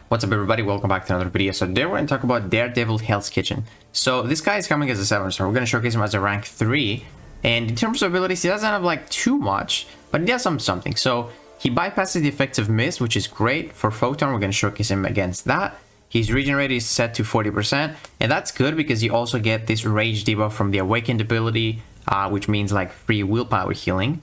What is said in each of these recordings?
What's up everybody, welcome back to another video. So today we're going to talk about Daredevil Hell's Kitchen. So this guy is coming as a 7-star. We're going to showcase him as a rank 3. And in terms of abilities, he doesn't have like too much, but he does something. So he bypasses the effects of Mist, which is great. For Photon, we're going to showcase him against that. His regen rate is set to 40%. And that's good because you also get this rage debuff from the Awakened ability, which means like free willpower healing.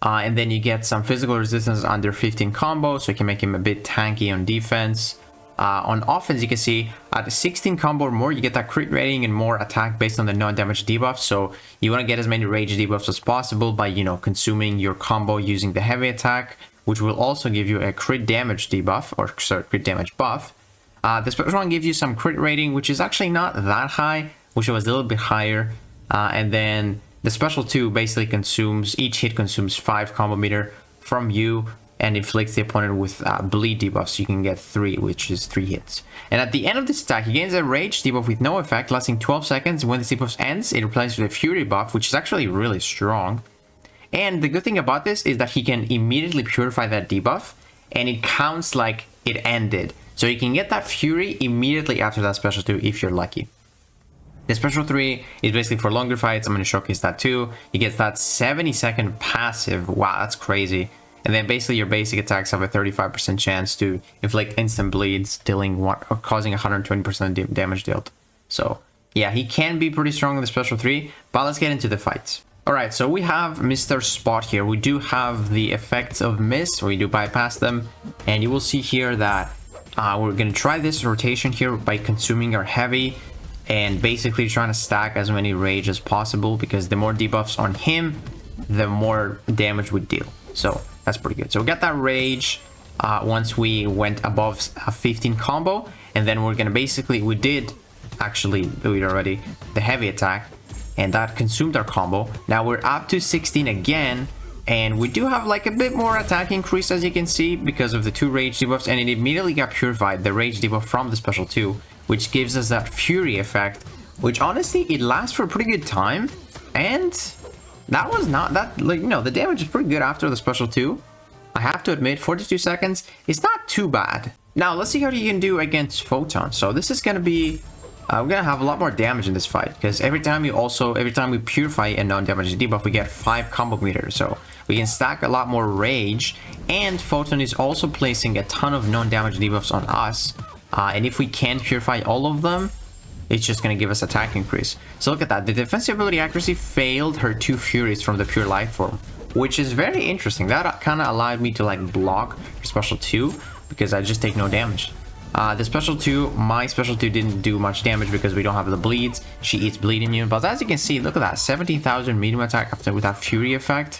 And then you get some physical resistance under 15 combo, so you can make him a bit tanky on defense. On offense, you can see at 16 combo or more, you get that crit rating and more attack based on the non-damage debuff. So you want to get as many rage debuffs as possible by, consuming your combo using the heavy attack, which will also give you a crit damage debuff, or sorry, crit damage buff. The special one gives you some crit rating, which is actually not that high, which was a little bit higher. And then the special 2 basically each hit consumes 5 combo meter from you, and inflicts the opponent with bleed debuff, so you can get 3, which is 3 hits. And at the end of this attack, he gains a rage debuff with no effect, lasting 12 seconds. When the debuff ends, it replaces with a fury buff, which is actually really strong. And the good thing about this is that he can immediately purify that debuff, and it counts like it ended. So you can get that fury immediately after that special 2 if you're lucky. The special 3 is basically for longer fights. I'm going to showcase that too. He gets that 70-second passive. Wow, that's crazy. And then basically your basic attacks have a 35% chance to inflict instant bleeds, causing 120% damage dealt. So yeah, he can be pretty strong in the special 3, but let's get into the fights. Alright, so we have Mr. Spot here. We do have the effects of Mist, we do bypass them. And you will see here that we're going to try this rotation here by consuming our heavy and basically trying to stack as many rage as possible, because the more debuffs on him, the more damage we deal. So that's pretty good. So we got that rage once we went above a 15 combo, and then we're gonna we did actually do it already, the heavy attack, and that consumed our combo. Now we're up to 16 again, and we do have like a bit more attack increase, as you can see, because of the 2 rage debuffs, and it immediately got purified, the rage debuff from the special 2, which gives us that fury effect, which honestly it lasts for a pretty good time. And that was not that, like, the damage is pretty good after the special 2. I have to admit, 42 seconds is not too bad. Now let's see how you can do against Photon. So this is gonna be we're gonna have a lot more damage in this fight, because every time we purify a non-damage debuff, we get 5 combo meters, so we can stack a lot more rage. And Photon is also placing a ton of non-damage debuffs on us, and if we can't purify all of them, it's just going to give us attack increase. So look at that. The defensive ability accuracy failed her 2 furies from the pure life form, which is very interesting. That kind of allowed me to like block her special 2, because I just take no damage. The special 2, my special 2 didn't do much damage because we don't have the bleeds. She eats bleed immune, but as you can see, look at that, 17,000 medium attack with that fury effect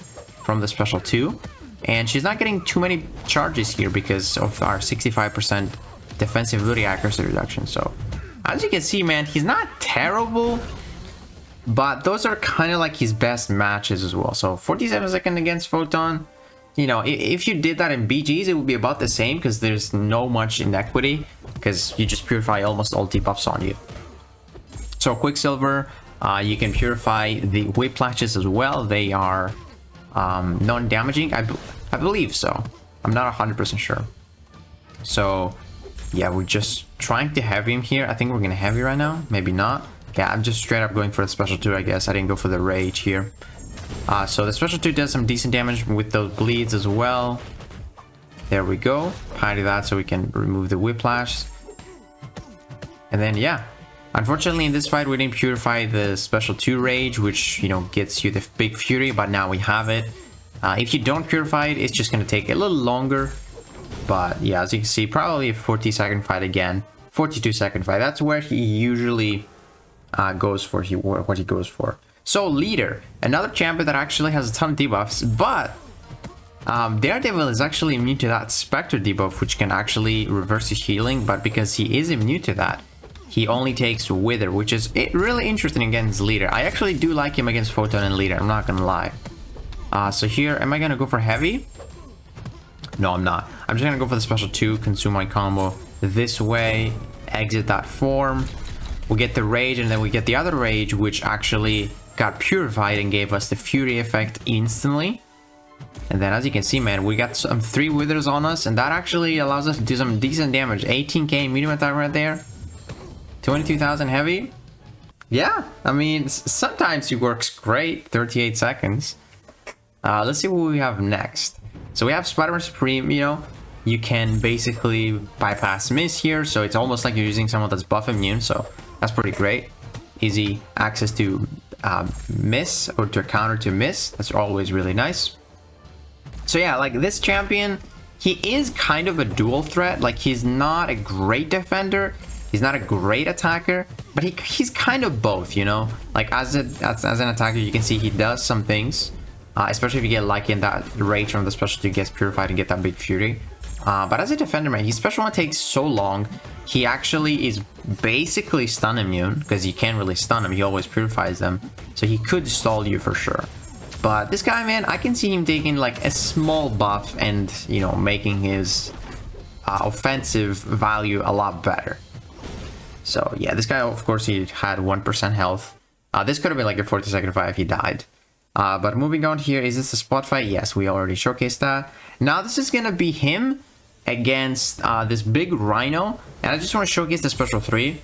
from the special 2. And she's not getting too many charges here because of our 65% defensive ability accuracy reduction. So as you can see, man, he's not terrible, but those are kind of like his best matches as well. So 47 seconds against Photon, if you did that in BGs, it would be about the same, because there's no much inequity, because you just purify almost all debuffs on you. So Quicksilver, you can purify the whiplashes as well. They are non-damaging, I believe so. I'm not 100% sure. So yeah, we're just trying to heavy him here. I think we're gonna heavy right now, maybe not. Yeah, I'm just straight up going for the special 2, I guess. I didn't go for the rage here. So the special 2 does some decent damage with those bleeds as well. There we go. Parry that so we can remove the whiplash. And then yeah, unfortunately in this fight we didn't purify the special 2 rage, which gets you the big fury, but now we have it. If you don't purify it, it's just gonna take a little longer. But yeah, as you can see, probably a 40-second fight again. 42-second fight. That's where he usually goes for what he goes for. So Leader, another champion that actually has a ton of debuffs, but Daredevil is actually immune to that Spectre debuff, which can actually reverse his healing. But because he is immune to that, he only takes Wither, which is really interesting against Leader. I actually do like him against Photon and Leader, I'm not gonna lie. So here, am I gonna go for heavy? No, I'm not. I'm just gonna go for the special 2, consume my combo this way, exit that form. We get the rage, and then we get the other rage, which actually got purified and gave us the fury effect instantly. And then as you can see, man, we got some 3 withers on us, and that actually allows us to do some decent damage. 18k medium attack right there. 22,000 heavy. Yeah, I mean, sometimes it works great. 38 seconds. Let's see what we have next. So we have Spider-Man Supreme, you know. You can basically bypass miss here, so it's almost like you're using someone that's buff immune, so that's pretty great. Easy access to miss, or to counter to miss. That's always really nice. So yeah, like this champion, he is kind of a dual threat. Like, he's not a great defender, he's not a great attacker, but he's kind of both, you know. Like as an attacker, you can see he does some things, especially if you get lucky in that rage from the specialty gets purified and get that big fury. But as a defender, man, his special one takes so long. He actually is basically stun immune, because you can't really stun him, he always purifies them, so he could stall you for sure. But this guy, man, I can see him taking like a small buff and, you know, making his offensive value a lot better. So yeah, this guy, of course, he had 1% health. This could have been like a 40-second fight if he died. But moving on here, is this a spot fight? Yes, we already showcased that. Now this is gonna be him against this big rhino, and I just want to showcase the special 3,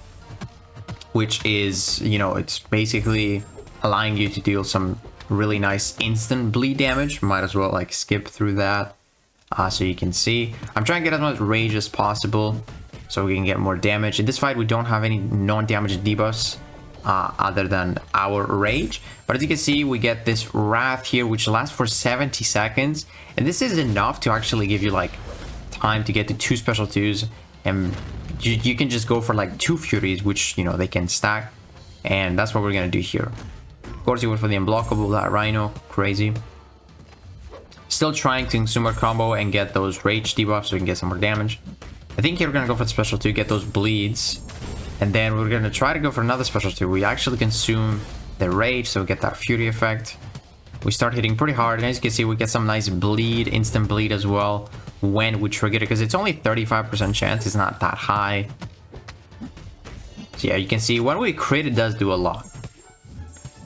which is, you know, it's basically allowing you to deal some really nice instant bleed damage. Might as well like skip through that so you can see. I'm trying to get as much rage as possible so we can get more damage. In this fight, we don't have any non-damage debuffs other than our rage, but as you can see, we get this wrath here, which lasts for 70 seconds, and this is enough to actually give you like time to get to 2 special 2s, and you can just go for like 2 furies, which, you know, they can stack, and that's what we're gonna do here. Of course, he went for the unblockable, that rhino, crazy. Still trying to consumer combo and get those rage debuffs so we can get some more damage. I think here we're gonna go for the special 2, get those bleeds, and then we're gonna try to go for another special 2. We actually consume the rage, so we get that fury effect. We start hitting pretty hard, and as you can see, we get some nice bleed, instant bleed as well when we trigger it, because it's only 35% chance, it's not that high. So yeah, you can see when we crit, it does do a lot.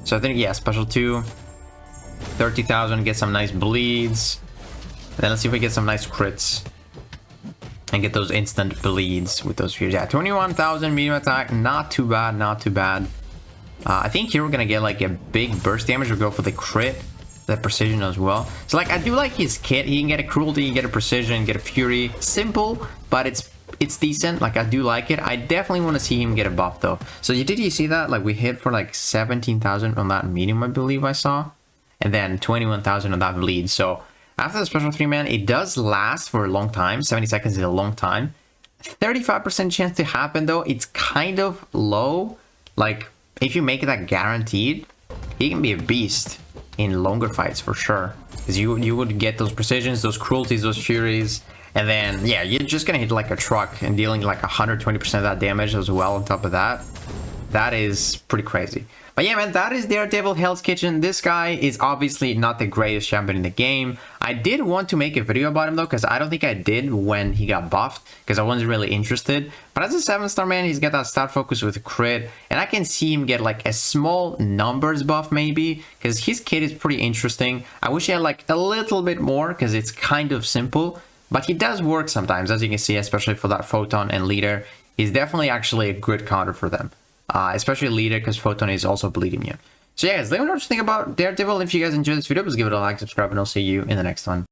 So I think, yeah, special 2, 30,000, get some nice bleeds. Then let's see if we get some nice crits and get those instant bleeds with those furies. Yeah, 21,000 medium attack, not too bad, not too bad. I think here we're gonna get like a big burst damage. We'll go for the crit, the precision as well. So like, I do like his kit. He can get a cruelty, he can get a precision, get a fury. Simple, but it's decent. Like, I do like it. I definitely want to see him get a buff though. So did you see that? Like, we hit for like 17,000 on that medium, I believe I saw, and then 21,000 on that bleed. So after the special 3, man, it does last for a long time. 70 seconds is a long time. 35% chance to happen though, it's kind of low. Like, if you make that guaranteed, he can be a beast in longer fights for sure, because you would get those precisions, those cruelties, those furies. And then, yeah, you're just gonna hit like a truck and dealing like 120% of that damage as well on top of that. That is pretty crazy. But yeah, man, that is Daredevil Hell's Kitchen. This guy is obviously not the greatest champion in the game. I did want to make a video about him though, because I don't think I did when he got buffed, because I wasn't really interested. But as a 7-star man, he's got that stat focus with a crit, and I can see him get like a small numbers buff maybe, because his kit is pretty interesting. I wish he had like a little bit more, because it's kind of simple. But he does work sometimes, as you can see, especially for that Photon and Leader. He's definitely actually a good counter for them. Especially Leader, because Photon is also bleed immune. So yeah, guys, let me know what you think about Daredevil. If you guys enjoyed this video, please give it a like, subscribe, and I'll see you in the next one.